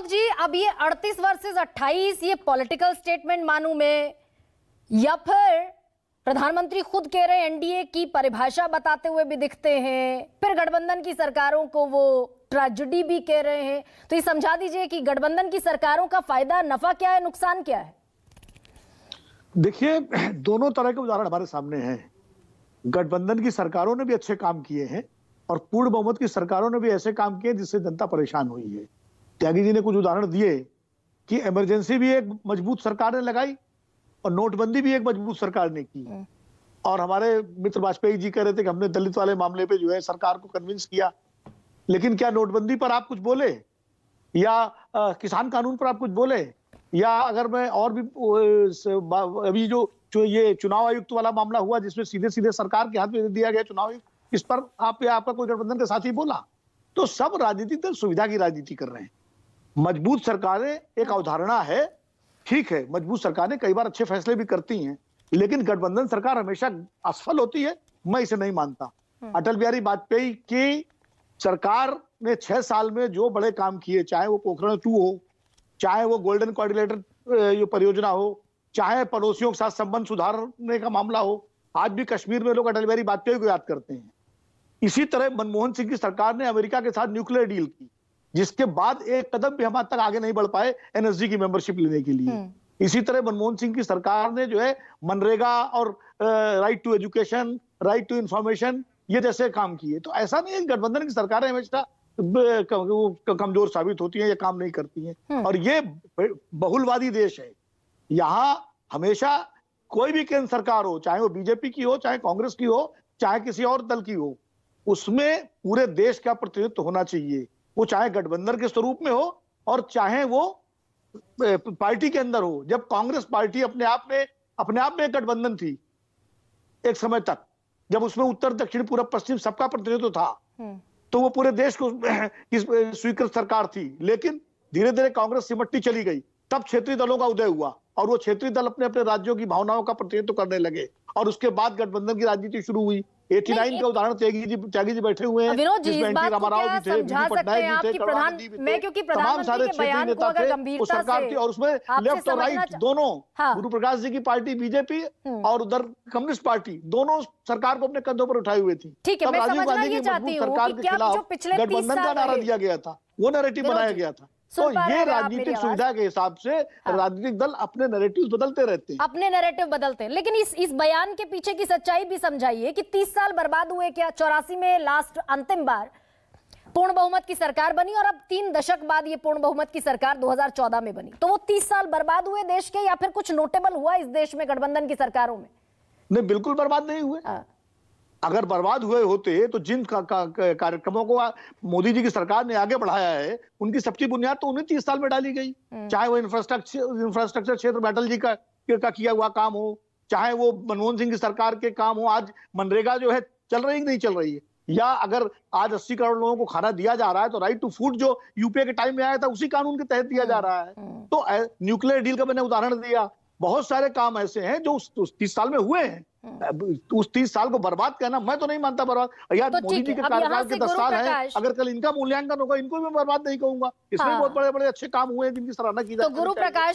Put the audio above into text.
विनोद जी, अब ये 38 वर्सेस 28 ये पॉलिटिकल स्टेटमेंट मानूं मैं, या फिर प्रधानमंत्री खुद कह रहे हैं, एनडीए की परिभाषा बताते हुए भी दिखते हैं, फिर गठबंधन की सरकारों को वो ट्रेजेडी भी कह रहे हैं। तो ये समझा दीजिए कि गठबंधन की सरकारों का फायदा, नफा क्या है, नुकसान क्या है? देखिए, दोनों तरह के उदाहरण हमारे सामने हैं। गठबंधन की सरकारों ने भी अच्छे काम किए हैं और पूर्ण बहुमत की सरकारों ने भी ऐसे काम किए जिससे जनता परेशान हुई है। त्यागी जी ने कुछ उदाहरण दिए कि इमरजेंसी भी एक मजबूत सरकार ने लगाई और नोटबंदी भी एक मजबूत सरकार ने की। और हमारे मित्र वाजपेयी जी कह रहे थे कि हमने दलित वाले मामले पे जो है सरकार को कन्विंस किया, लेकिन क्या नोटबंदी पर आप कुछ बोले या किसान कानून पर आप कुछ बोले? या अगर मैं और भी अभी जो ये चुनाव आयुक्त वाला मामला हुआ जिसमें सीधे सीधे सरकार के हाथ में दिया गया चुनाव आयुक्त, इस पर आप या आपका कोई गठबंधन के साथी बोला? तो सब राजनीतिक दल सुविधा की राजनीति कर रहे हैं। मजबूत सरकारें एक अवधारणा है, ठीक है, मजबूत सरकारें कई बार अच्छे फैसले भी करती हैं, लेकिन गठबंधन सरकार हमेशा असफल होती है, मैं इसे नहीं मानता। अटल बिहारी वाजपेयी की सरकार ने 6 साल में जो बड़े काम किए, चाहे वो पोखरण 2 हो, चाहे वो गोल्डन क्वाड्रिलेटरल परियोजना हो, चाहे पड़ोसियों के साथ संबंध सुधारने का मामला हो, आज भी कश्मीर में लोग अटल बिहारी वाजपेयी को याद करते हैं। इसी तरह मनमोहन सिंह की सरकार ने अमेरिका के साथ न्यूक्लियर डील की, जिसके बाद एक कदम भी हम आज तक आगे नहीं बढ़ पाए एनएसजी की मेंबरशिप लेने के लिए। इसी तरह मनमोहन सिंह की सरकार ने जो है मनरेगा और right to education, right to information, ये जैसे काम किए। तो ऐसा नहीं है गठबंधन की सरकारें हमेशा कमजोर साबित होती हैं या काम नहीं करती हैं। और ये बहुलवादी देश है, यहाँ हमेशा कोई भी केंद्र सरकार हो, चाहे वो बीजेपी की हो, चाहे कांग्रेस की हो, चाहे किसी और दल की हो, उसमें पूरे देश का प्रतिनिधित्व होना चाहिए। वो चाहे गठबंधन के स्वरूप में हो और चाहे वो पार्टी के अंदर हो। जब कांग्रेस पार्टी अपने आप में एक गठबंधन थी एक समय तक, जब उसमें उत्तर दक्षिण पूर्व पश्चिम सबका प्रतिनिधित्व था, तो वो पूरे देश को स्वीकृत सरकार थी। लेकिन धीरे धीरे कांग्रेस सिमटती चली गई, तब क्षेत्रीय दलों का उदय हुआ और वो क्षेत्रीय दल अपने अपने राज्यों की भावनाओं का प्रतिनिधित्व करने लगे और उसके बाद गठबंधन की राजनीति शुरू हुई। 89 का उदाहरण त्यागी जी बैठे हुए हैं, विनोद जी, इस बात को क्या समझा सकते हैं आप कि क्योंकि प्रधानमंत्री के बयान को अगर गंभीरता से और उसमें लेफ्ट और राइट दोनों, गुरु प्रकाश जी की पार्टी बीजेपी और उधर कम्युनिस्ट पार्टी, दोनों सरकार को अपने कंधों पर उठाए हुए थी। ठीक है, मैं समझना ये चाहती हूँ कि क्या जो पिछले 30 गठबंधन का नारा दिया गया था, वो नैरेटिव बनाया गया था। तो ये राजनीतिक सुविधा के हिसाब से राजनीतिक दल अपने नैरेटिव बदलते रहते हैं, अपने नैरेटिव बदलते हैं। लेकिन इस बयान के पीछे की सच्चाई भी समझाइए कि 30 साल बर्बाद हुए क्या? 84 में लास्ट अंतिम बार पूर्ण बहुमत की सरकार बनी और अब 3 दशक बाद ये पूर्ण बहुमत की सरकार 2014 में बनी। तो वो 30 साल बर्बाद हुए देश के, या फिर कुछ नोटेबल हुआ इस देश में गठबंधन की सरकारों में? नहीं, बिल्कुल बर्बाद नहीं हुए। अगर बर्बाद हुए होते तो जिन कार्यक्रमों को मोदी जी की सरकार ने आगे बढ़ाया है, उनकी सबकी बुनियाद तो उन्हें 30 साल में डाली गई। चाहे वो इंफ्रास्ट्रक्चर क्षेत्र में अटल जी का किया हुआ काम हो, चाहे वो मनमोहन सिंह की सरकार के काम हो। आज मनरेगा जो है चल रही नहीं चल रही है, या अगर आज 80 करोड़ लोगों को खाना दिया जा रहा है तो राइट टू फूड जो यूपीए के टाइम में आया था उसी कानून के तहत दिया जा रहा है। तो न्यूक्लियर डील का मैंने उदाहरण दिया, बहुत सारे काम ऐसे हैं जो उस 30 साल में हुए हैं। उस 30 साल को बर्बाद कहना मैं तो नहीं मानता बर्बाद। यार तो मोदी जी के कार्यकाल के 10 साल है, अगर कल इनका मूल्यांकन होगा इनको भी बर्बाद नहीं कहूंगा। इसमें बहुत बड़े बड़े अच्छे काम हुए हैं जिनकी सराहना की जाती है। तो गुरु प्रकाश